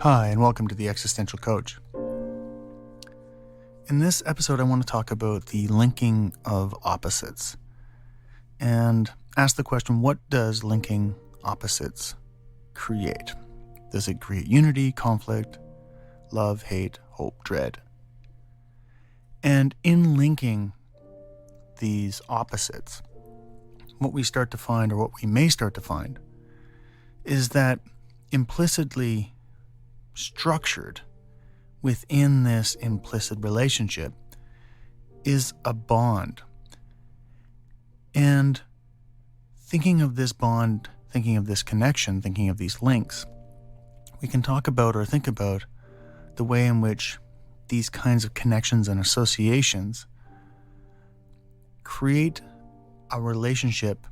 Hi, and welcome to The Existential Coach. In this episode, I want to talk about the linking of opposites and ask the question, what does linking opposites create? Does it create unity, conflict, love, hate, hope, dread? And in linking these opposites, what we start to find, or what we may start to find, is that implicitly structured within this implicit relationship is a bond. And thinking of this bond, thinking of this connection, thinking of these links, we can talk about or think about the way in which these kinds of connections and associations create a relationship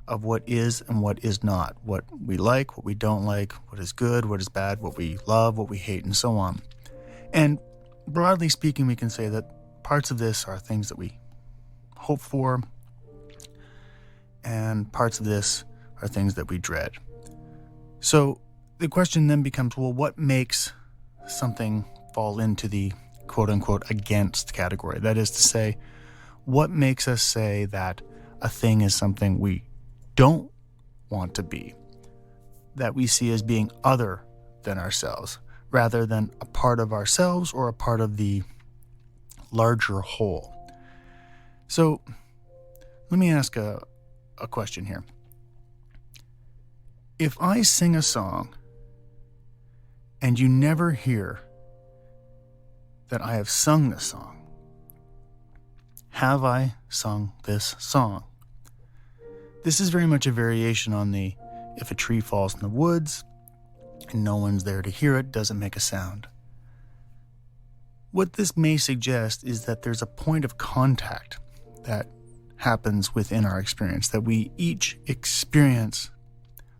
of what is and what is not, what we like, what we don't like, what is good, what is bad, what we love, what we hate, and so on. And broadly speaking, we can say that parts of this are things that we hope for, and parts of this are things that we dread. So the question then becomes, well, what makes something fall into the quote-unquote against category? That is to say, what makes us say that a thing is something we don't want to be, that we see as being other than ourselves, rather than a part of ourselves or a part of the larger whole. So let me ask a question here. If I sing a song and you never hear that I have sung the song, have I sung this song? This is very much a variation on the if a tree falls in the woods and no one's there to hear it, doesn't make a sound. What this may suggest is that there's a point of contact that happens within our experience, that we each experience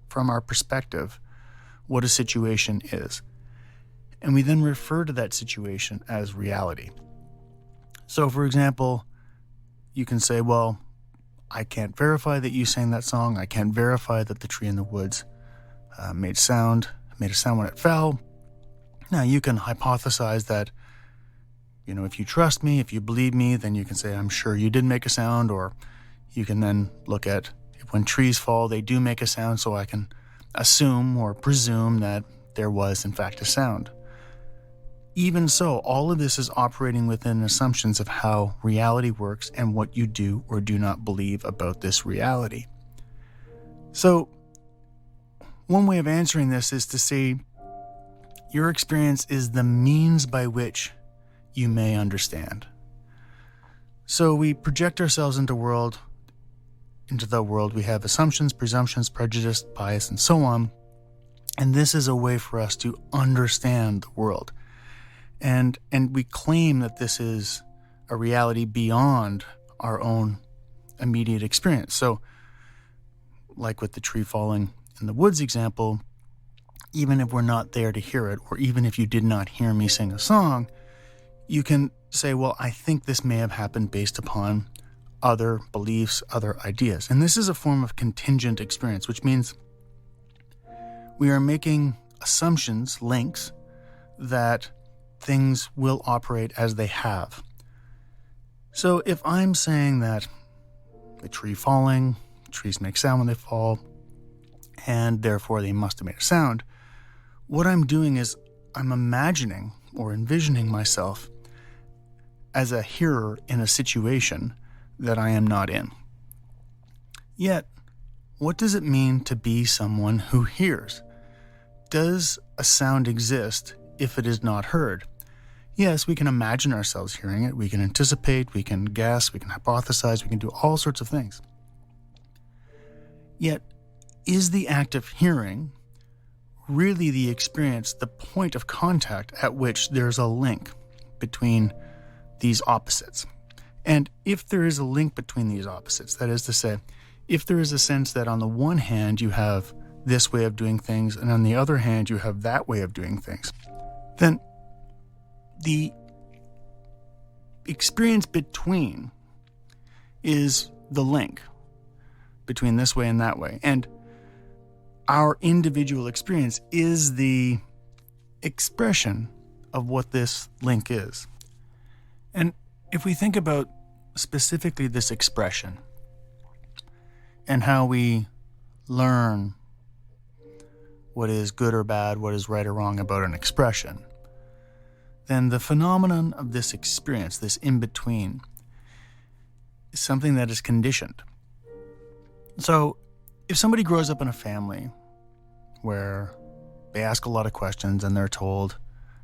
from our perspective what a situation is. And we then refer to that situation as reality. So, for example, you can say, well, I can't verify that you sang that song. I can't verify that the tree in the woods made a sound when it fell. Now, you can hypothesize that, if you trust me, if you believe me, then you can say, I'm sure you did make a sound. Or you can then look at when trees fall, they do make a sound, so I can assume or presume that there was, in fact, a sound. Even so, all of this is operating within assumptions of how reality works and what you do or do not believe about this reality. So, one way of answering this is to say your experience is the means by which you may understand. So we project ourselves into the world. We have assumptions, presumptions, prejudice, bias, and so on. And this is a way for us to understand the world. And we claim that this is a reality beyond our own immediate experience. So, like with the tree falling in the woods example, even if we're not there to hear it, or even if you did not hear me sing a song, you can say, well, I think this may have happened based upon other beliefs, other ideas. And this is a form of contingent experience, which means we are making assumptions, links, that things will operate as they have. So if I'm saying that the tree falling, trees make sound when they fall, and therefore they must have made a sound, what I'm doing is I'm imagining or envisioning myself as a hearer in a situation that I am not in. Yet, what does it mean to be someone who hears? Does a sound exist if it is not heard? Yes, we can imagine ourselves hearing it, we can anticipate, we can guess, we can hypothesize, we can do all sorts of things. Yet, is the act of hearing really the experience, the point of contact at which there's a link between these opposites? And if there is a link between these opposites, that is to say, if there is a sense that on the one hand you have this way of doing things, and on the other hand you have that way of doing things, then the experience between is the link between this way and that way. And our individual experience is the expression of what this link is. And if we think about specifically this expression and how we learn what is good or bad, what is right or wrong about an expression, then the phenomenon of this experience, this in-between, is something that is conditioned. So if somebody grows up in a family where they ask a lot of questions and they're told,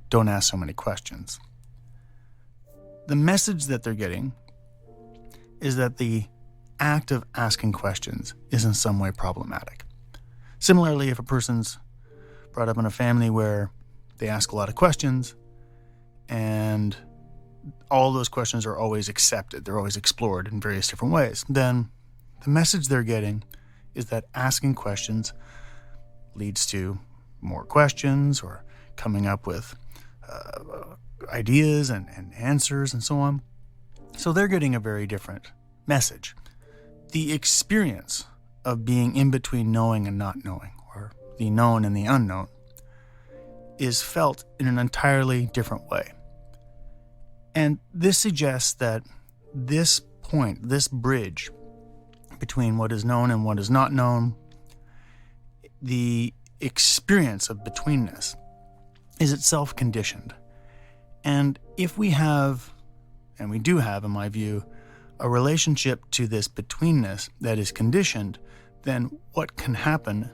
don't ask so many questions, the message that they're getting is that the act of asking questions is in some way problematic. Similarly, if a person's brought up in a family where they ask a lot of questions and all those questions are always accepted, they're always explored in various different ways, then the message they're getting is that asking questions leads to more questions or coming up with ideas and answers and so on. So they're getting a very different message. The experience of being in between knowing and not knowing, or the known and the unknown, is felt in an entirely different way. And this suggests that this point, this bridge between what is known and what is not known, the experience of betweenness, is itself conditioned. And if we have, and we do have, in my view, a relationship to this betweenness that is conditioned, then what can happen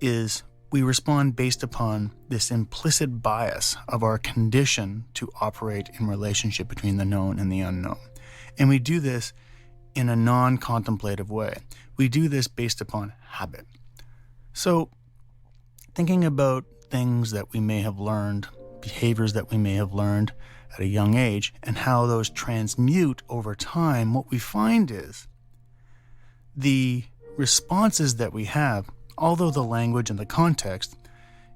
is we respond based upon this implicit bias of our condition to operate in relationship between the known and the unknown. And we do this in a non-contemplative way. We do this based upon habit. So thinking about things that we may have learned, behaviors that we may have learned at a young age, and how those transmute over time, what we find is the responses that we have, although the language and the context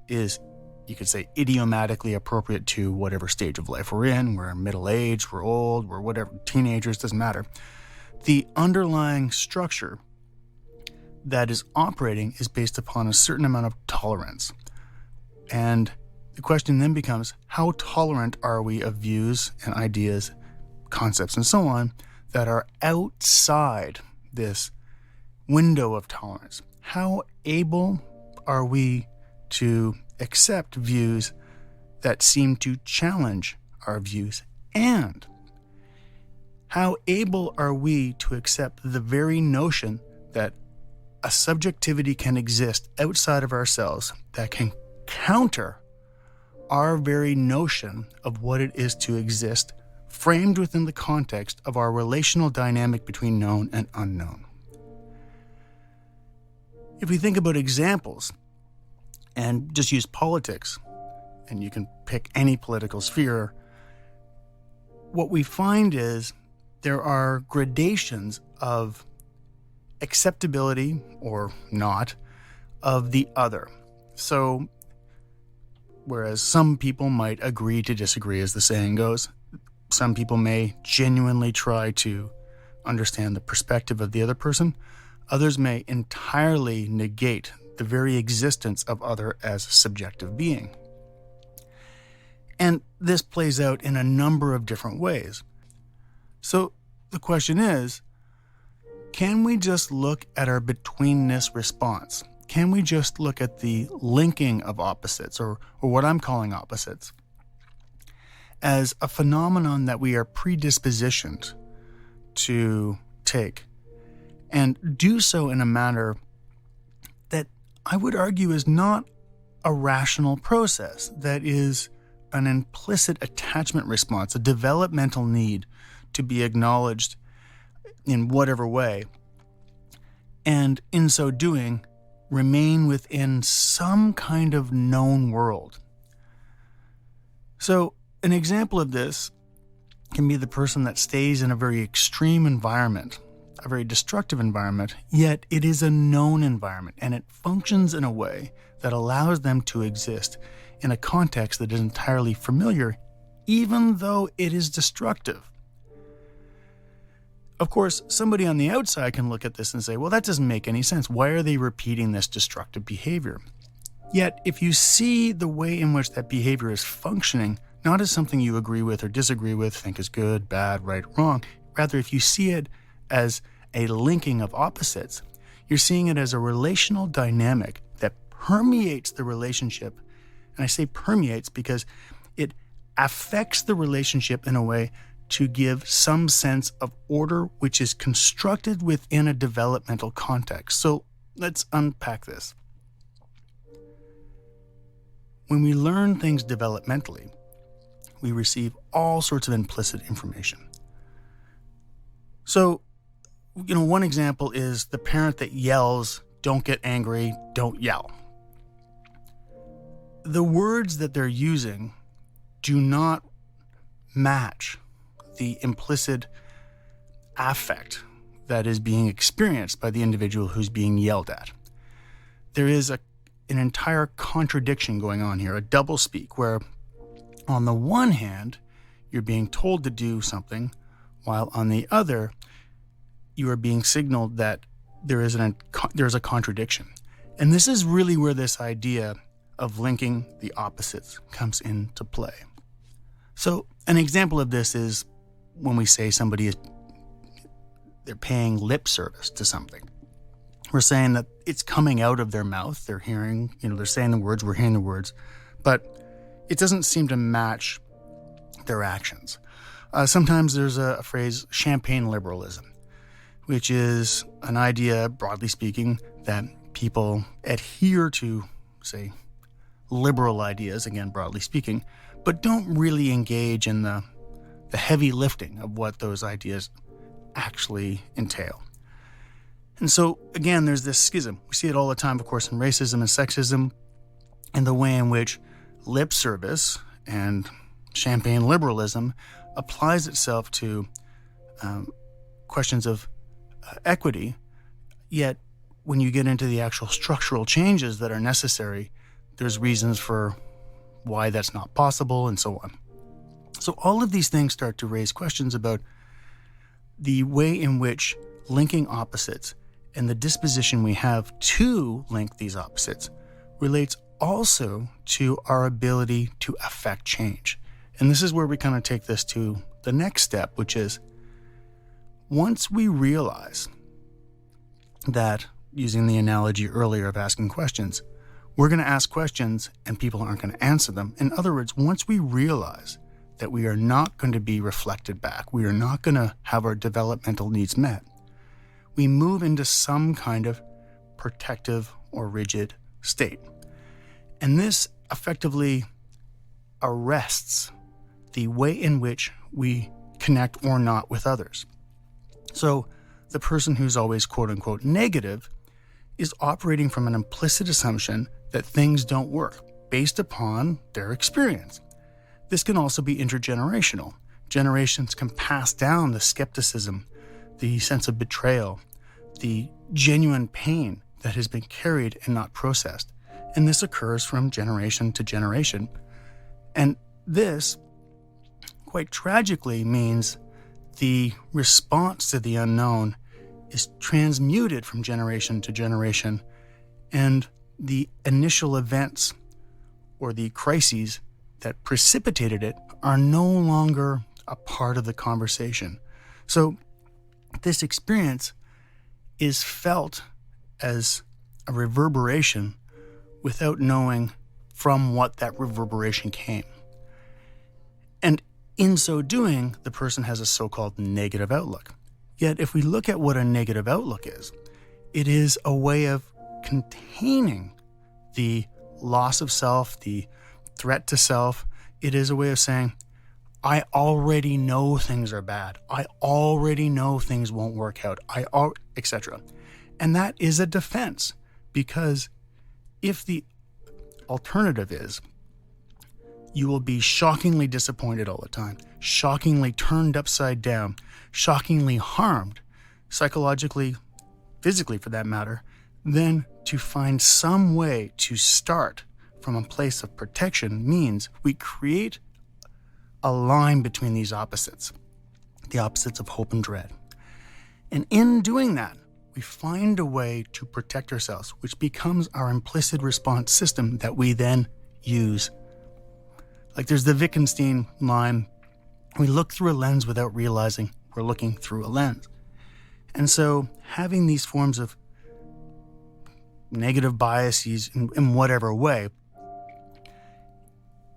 is, you could say, idiomatically appropriate to whatever stage of life we're in, we're middle-aged, we're old, we're whatever, teenagers, doesn't matter. The underlying structure that is operating is based upon a certain amount of tolerance. And the question then becomes, how tolerant are we of views and ideas, concepts, and so on that are outside this window of tolerance? How able are we to accept views that seem to challenge our views? And how able are we to accept the very notion that a subjectivity can exist outside of ourselves that can counter our very notion of what it is to exist, framed within the context of our relational dynamic between known and unknown? If we think about examples and just use politics, and you can pick any political sphere, what we find is there are gradations of acceptability or not of the other. So whereas some people might agree to disagree, as the saying goes, some people may genuinely try to understand the perspective of the other person. Others may entirely negate the very existence of other as a subjective being. And this plays out in a number of different ways. So the question is, can we just look at our betweenness response? Can we just look at the linking of opposites, or what I'm calling opposites, as a phenomenon that we are predispositioned to take, and do so in a manner that I would argue is not a rational process, that is an implicit attachment response, a developmental need to be acknowledged in whatever way, and in so doing, remain within some kind of known world. So an example of this can be the person that stays in a very extreme environment, a very destructive environment, yet it is a known environment, and it functions in a way that allows them to exist in a context that is entirely familiar, even though it is destructive. Of course, somebody on the outside can look at this and say, well, that doesn't make any sense. Why are they repeating this destructive behavior? Yet, if you see the way in which that behavior is functioning, not as something you agree with or disagree with, think is good, bad, right, wrong, rather if you see it as a linking of opposites, you're seeing it as a relational dynamic that permeates the relationship. And I say permeates because it affects the relationship in a way to give some sense of order which is constructed within a developmental context. So let's unpack this. When we learn things developmentally, we receive all sorts of implicit information. So, one example is the parent that yells, "Don't get angry, don't yell." The words that they're using do not match the implicit affect that is being experienced by the individual who's being yelled at. There is an entire contradiction going on here, a doublespeak, where on the one hand, you're being told to do something, while on the other, you are being signaled that there's a contradiction. And this is really where this idea of linking the opposites comes into play. So an example of this is when we say they're paying lip service to something. We're saying that it's coming out of their mouth. They're hearing, they're saying the words, we're hearing the words, but it doesn't seem to match their actions. Sometimes there's a phrase, champagne liberalism, which is an idea, broadly speaking, that people adhere to, say, liberal ideas, again, broadly speaking, but don't really engage in the heavy lifting of what those ideas actually entail. And so, again, there's this schism. We see it all the time, of course, in racism and sexism, and the way in which lip service and champagne liberalism applies itself to questions of equity, yet when you get into the actual structural changes that are necessary, there's reasons for why that's not possible and so on. So all of these things start to raise questions about the way in which linking opposites and the disposition we have to link these opposites relates also to our ability to affect change. And this is where we kind of take this to the next step, which is once we realize that, using the analogy earlier of asking questions, we're going to ask questions and people aren't going to answer them. In other words, once we realize that we are not going to be reflected back, we are not going to have our developmental needs met, we move into some kind of protective or rigid state. And this effectively arrests the way in which we connect or not with others. So the person who's always quote unquote negative is operating from an implicit assumption that things don't work based upon their experience. This can also be intergenerational. Generations can pass down the skepticism, the sense of betrayal, the genuine pain that has been carried and not processed. And this occurs from generation to generation. And this, quite tragically, means the response to the unknown is transmuted from generation to generation, and the initial events or the crises that precipitated it are no longer a part of the conversation. So this experience is felt as a reverberation without knowing from what that reverberation came. And in so doing, the person has a so-called negative outlook. Yet if we look at what a negative outlook is, it is a way of containing the loss of self, the threat to self. It is a way of saying, I already know things are bad. I already know things won't work out, etc. And that is a defense, because if the alternative is you will be shockingly disappointed all the time, shockingly turned upside down, shockingly harmed, psychologically, physically for that matter, then to find some way to start from a place of protection means we create a line between these opposites, the opposites of hope and dread. And in doing that, we find a way to protect ourselves, which becomes our implicit response system that we then use. Like there's the Wittgenstein line, we look through a lens without realizing we're looking through a lens. And so having these forms of negative biases in whatever way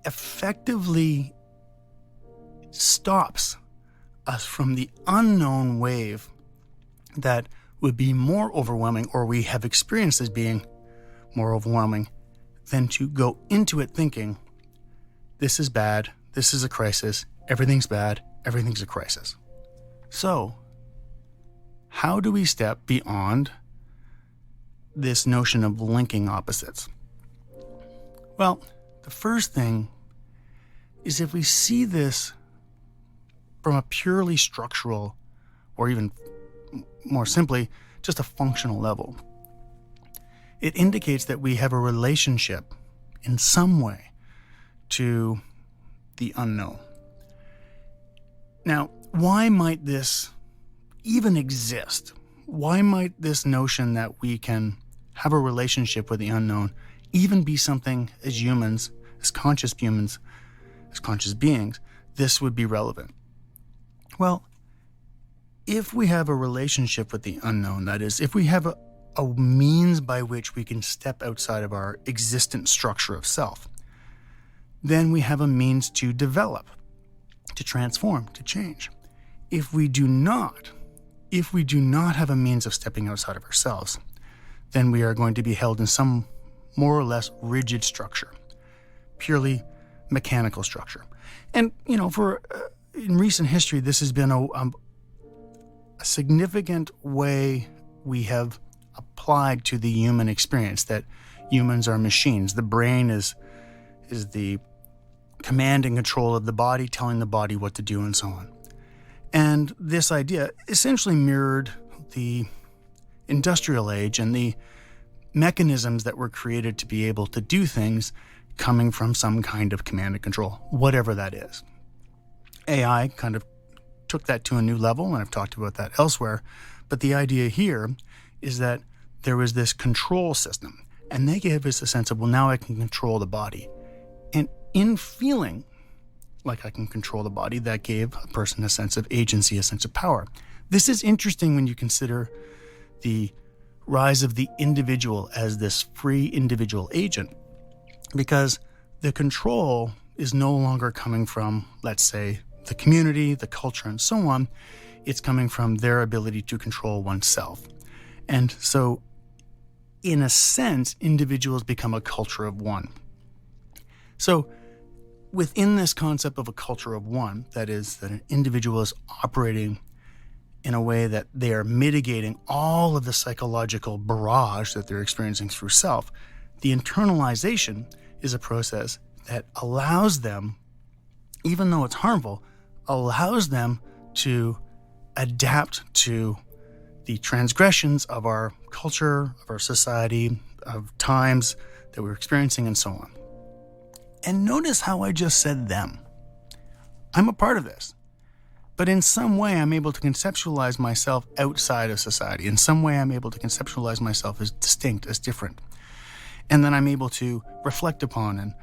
effectively stops us from the unknown wave that would be more overwhelming, or we have experienced as being more overwhelming, than to go into it thinking, this is bad, this is a crisis, everything's bad, everything's a crisis. So, how do we step beyond this notion of linking opposites? Well, the first thing is if we see this from a purely structural, or even more simply, just a functional level. It indicates that we have a relationship in some way to the unknown. Now, why might this even exist? Why might this notion that we can have a relationship with the unknown even be something as humans, as conscious beings, this would be relevant? Well, if we have a relationship with the unknown, that is, if we have a means by which we can step outside of our existent structure of self, then we have a means to develop, to transform, to change. If we do not have a means of stepping outside of ourselves, then we are going to be held in some more or less rigid structure, purely mechanical structure. And, in recent history, this has been a significant way we have applied to the human experience, that humans are machines. The brain is the command and control of the body, telling the body what to do and so on. And this idea essentially mirrored the industrial age and the mechanisms that were created to be able to do things coming from some kind of command and control, whatever that is. AI kind of took that to a new level, and I've talked about that elsewhere. But the idea here is that there was this control system, and they gave us a sense of, well, now I can control the body. And in feeling like I can control the body, that gave a person a sense of agency, a sense of power. This is interesting when you consider the rise of the individual as this free individual agent, because the control is no longer coming from, let's say, the community, the culture, and so on. It's coming from their ability to control oneself. And so, in a sense, individuals become a culture of one. So, within this concept of a culture of one, that is, that an individual is operating in a way that they are mitigating all of the psychological barrage that they're experiencing through self, the internalization is a process that allows them, even though it's harmful, allows them to adapt to the transgressions of our culture, of our society, of times that we're experiencing, and so on. And notice how I just said them. I'm a part of this. But in some way, I'm able to conceptualize myself outside of society. In some way, I'm able to conceptualize myself as distinct, as different. And then I'm able to reflect upon and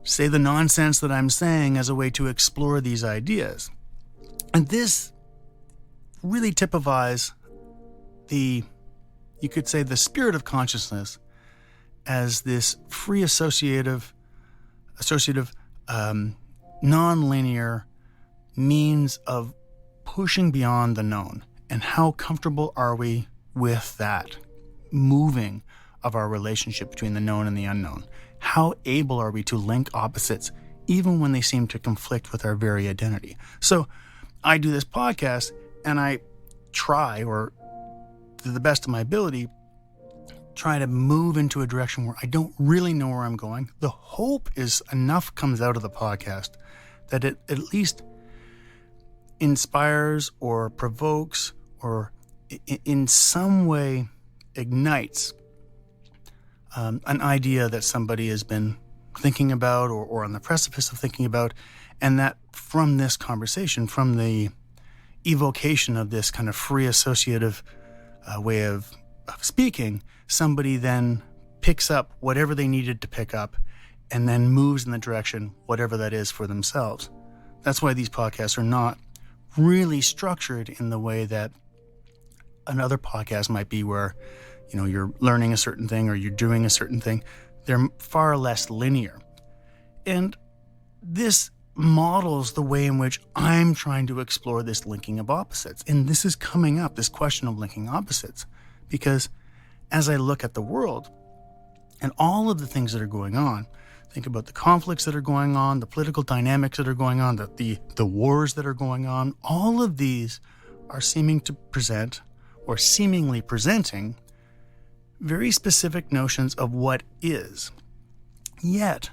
say the nonsense that I'm saying as a way to explore these ideas. And this really typifies you could say, the spirit of consciousness as this free associative, non-linear means of pushing beyond the known. And how comfortable are we with that moving of our relationship between the known and the unknown? How able are we to link opposites even when they seem to conflict with our very identity? So I do this podcast and I try, or to the best of my ability, try to move into a direction where I don't really know where I'm going. The hope is enough comes out of the podcast that it at least inspires or provokes or in some way ignites an idea that somebody has been thinking about or on the precipice of thinking about, and that from this conversation, from the evocation of this kind of free associative way of speaking, somebody then picks up whatever they needed to pick up and then moves in the direction, whatever that is, for themselves. That's why these podcasts are not really structured in the way that another podcast might be, where, you're learning a certain thing or you're doing a certain thing. They're far less linear. And this models the way in which I'm trying to explore this linking of opposites. And this is coming up, this question of linking opposites, because as I look at the world and all of the things that are going on, think about the conflicts that are going on, the political dynamics that are going on, the wars that are going on, all of these are seeming to present, or seemingly presenting, very specific notions of what is. Yet,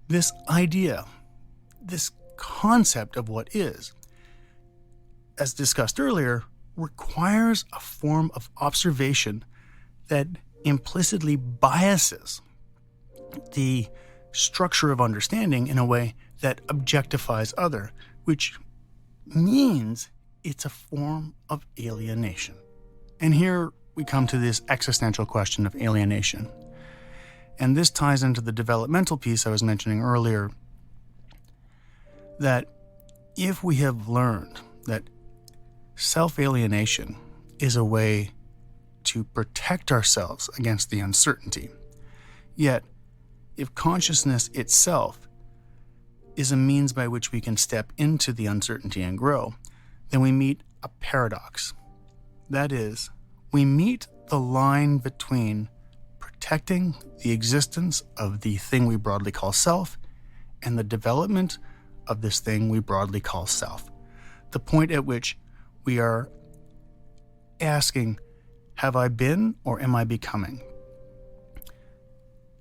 this idea, this concept of what is, as discussed earlier, requires a form of observation that implicitly biases the structure of understanding in a way that objectifies other, which means it's a form of alienation. And here we come to this existential question of alienation. And this ties into the developmental piece I was mentioning earlier, that if we have learned that self-alienation is a way to protect ourselves against the uncertainty, yet if consciousness itself is a means by which we can step into the uncertainty and grow, then we meet a paradox. That is, we meet the line between protecting the existence of the thing we broadly call self and the development of this thing we broadly call self. The point at which we are asking, have I been or am I becoming?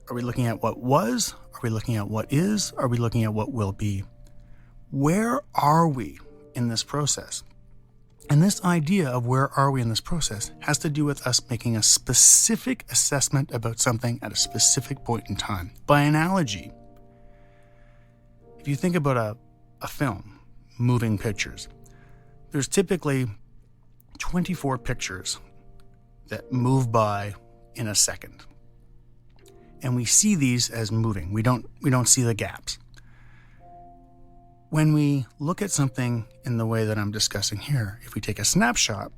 Are we looking at what was? Are we looking at what is? Are we looking at what will be? Where are we in this process? And this idea of where are we in this process has to do with us making a specific assessment about something at a specific point in time. By analogy, if you think about a film, moving pictures, there's typically 24 pictures that move by in a second. And we see these as moving. We don't see the gaps. When we look at something in the way that I'm discussing here, if we take a snapshot,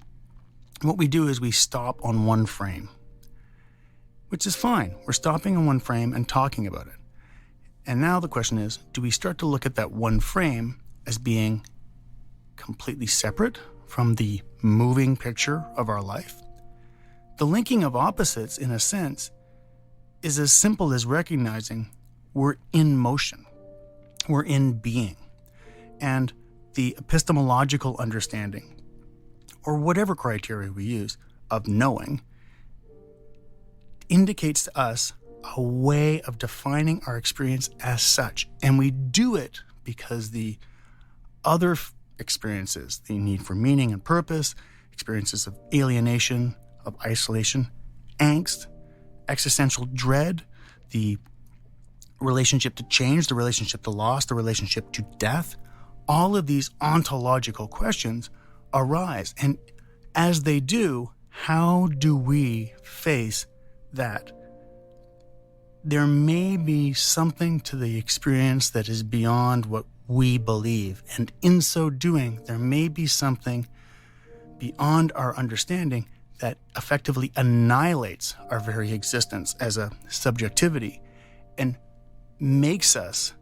what we do is we stop on one frame, which is fine. We're stopping on one frame and talking about it. And now the question is, do we start to look at that one frame as being completely separate from the moving picture of our life? The linking of opposites, in a sense, is as simple as recognizing we're in motion, we're in being. And the epistemological understanding, or whatever criteria we use, of knowing, indicates to us a way of defining our experience as such. And we do it because the other experiences, the need for meaning and purpose, experiences of alienation, of isolation, angst, existential dread, the relationship to change, the relationship to loss, the relationship to death, all of these ontological questions arise. And as they do, how do we face that? There may be something to the experience that is beyond what we believe. And in so doing, there may be something beyond our understanding that effectively annihilates our very existence as a subjectivity and makes us,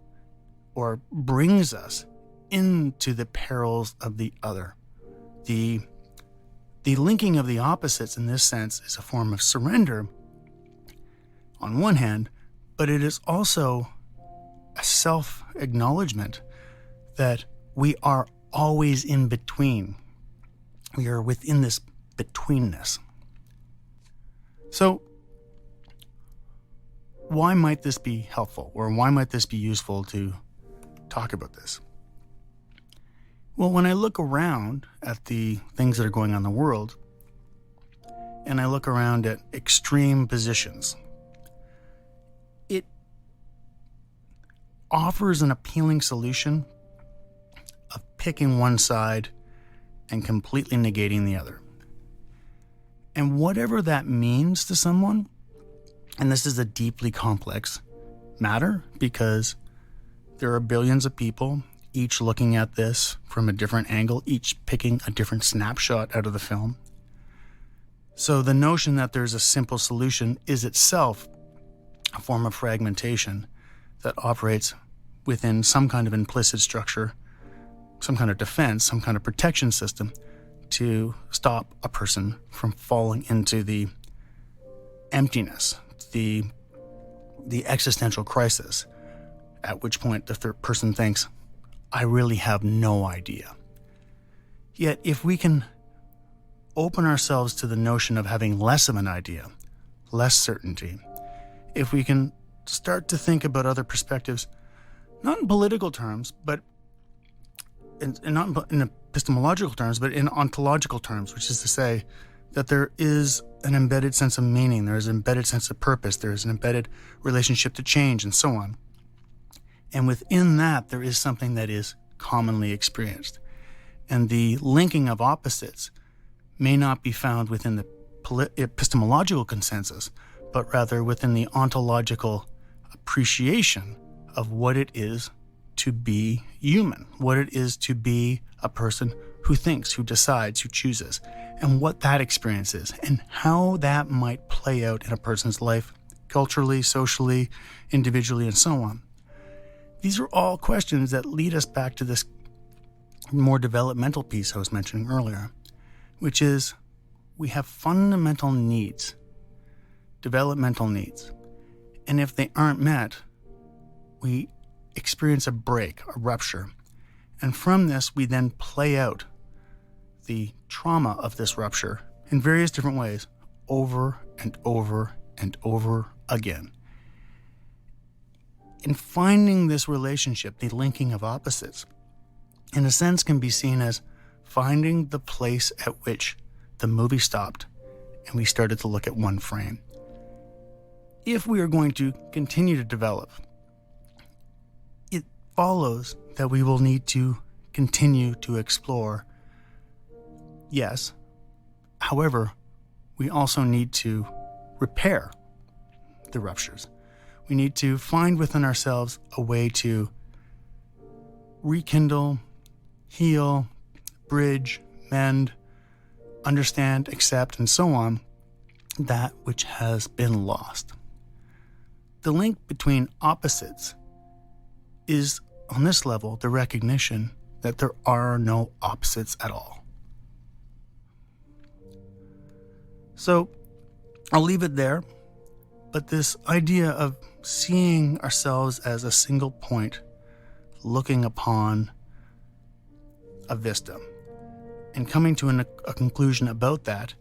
or brings us, into the perils of the other. The linking of the opposites in this sense is a form of surrender on one hand, but it is also a self-acknowledgement that we are always in between. We are within this betweenness. So, why might this be helpful, or why might this be useful to talk about this? Well, when I look around at the things that are going on in the world, and I look around at extreme positions, it offers an appealing solution of picking one side and completely negating the other. And whatever that means to someone, and this is a deeply complex matter because there are billions of people, each looking at this from a different angle, each picking a different snapshot out of the film. So the notion that there's a simple solution is itself a form of fragmentation that operates within some kind of implicit structure, some kind of defense, some kind of protection system to stop a person from falling into the emptiness, the existential crisis, at which point the third person thinks, I really have no idea. Yet if we can open ourselves to the notion of having less of an idea, less certainty, if we can start to think about other perspectives, not in political terms, but and not in epistemological terms, but in ontological terms, which is to say that there is an embedded sense of meaning, there is an embedded sense of purpose, there is an embedded relationship to change, and so on. And within that, there is something that is commonly experienced. And the linking of opposites may not be found within the epistemological consensus, but rather within the ontological appreciation of what it is to be human, what it is to be a person who thinks, who decides, who chooses, and what that experience is, and how that might play out in a person's life, culturally, socially, individually, and so on. These are all questions that lead us back to this more developmental piece I was mentioning earlier, which is we have fundamental needs, developmental needs, and if they aren't met, we experience a break, a rupture. And from this, we then play out the trauma of this rupture in various different ways over and over and over again. In finding this relationship, the linking of opposites, in a sense can be seen as finding the place at which the movie stopped and we started to look at one frame. If we are going to continue to develop, it follows that we will need to continue to explore. Yes. However, we also need to repair the ruptures. We need to find within ourselves a way to rekindle, heal, bridge, mend, understand, accept, and so on, that which has been lost. The link between opposites is, on this level, the recognition that there are no opposites at all. So, I'll leave it there, but this idea of seeing ourselves as a single point, looking upon a vista, and coming to a conclusion about that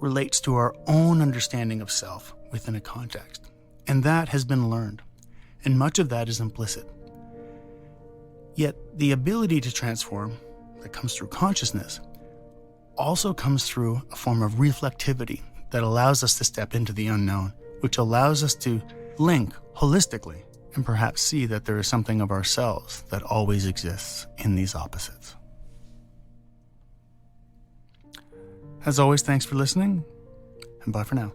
relates to our own understanding of self within a context. And that has been learned, and much of that is implicit. Yet the ability to transform that comes through consciousness also comes through a form of reflectivity that allows us to step into the unknown, which allows us to link holistically and perhaps see that there is something of ourselves that always exists in these opposites. As always, thanks for listening, and bye for now.